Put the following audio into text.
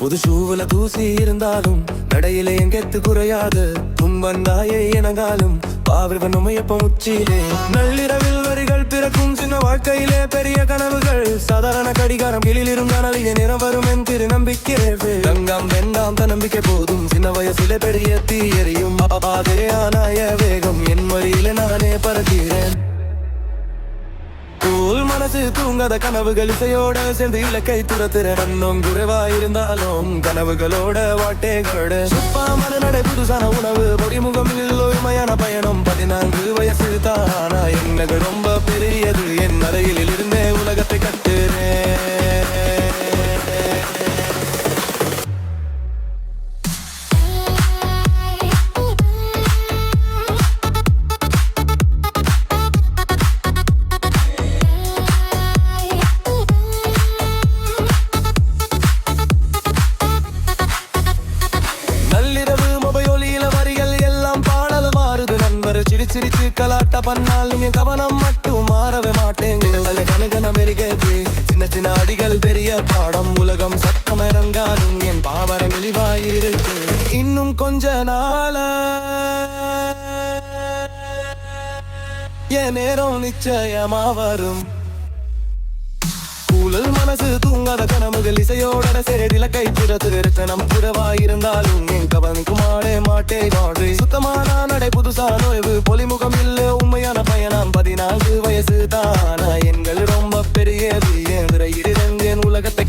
புது ஷூவுல தூசி இருந்தாலும் நடையில எங்கெத்து குறையாது. தும்பந்தாயை எனங்காலும் பாவிவன் உமையப்ப உச்சியிலே. நள்ளிரவில் வரிகள் பிறக்கும் சின்ன வாழ்க்கையிலே பெரிய கனவுகள். சாதாரண கடிகாரம் கீழில் இருந்தால் நிறம் வரும் என் திரு நம்பிக்கை. தங்கம் வேண்டாம் தன்னம்பிக்கை போதும். சின்ன வயசிலே பெரிய தீ எரியும். அதே ஆனாய வேகம் என் வழியில நானே பறக்கிறேன். மனசு தூங்காத கனவுகள் இசையோட சேர்ந்து இலக்கை துரத்துற. மண்ணும் குறைவாயிருந்தாலும் கனவுகளோட வாட்டைகளோட சுப்பாமன நடை. புதுசான உணவு பொடிமுகமில் உண்மையான பயணம். 14 வயசு தானா எனக்கு ரொம்ப பெரியது. என் அறையில் இருந்தே உலகத்தை கட்டுறேன். சிரிச்சு கலாட்ட பண்ணாலும் என் கவனம் மட்டும் மாறவே மாட்டேன். கணக்கன பெருகது சின்ன சின்ன அடிகள் பெரிய பாடம். உலகம் சத்தம் இறங்காலும் என் பாவரம் இழிவாயிருக்கு. இன்னும் கொஞ்ச நாள என் நேரம் நிச்சயமா வரும். கூழல் மனசு தூங்காத கனவுகள் இசையோட சேரில கை பிறத்து. நம் குறைவாயிருந்தாலும் என் கவனிக்கும் ஆடே மாட்டே நாடு. சுத்தமான நடை புதுசா நோய்வு பொலிமுகம் இல்ல உண்மையான பயணம். 14 வயசு தானா எண்கள் ரொம்ப பெரியது. என் உலகத்தை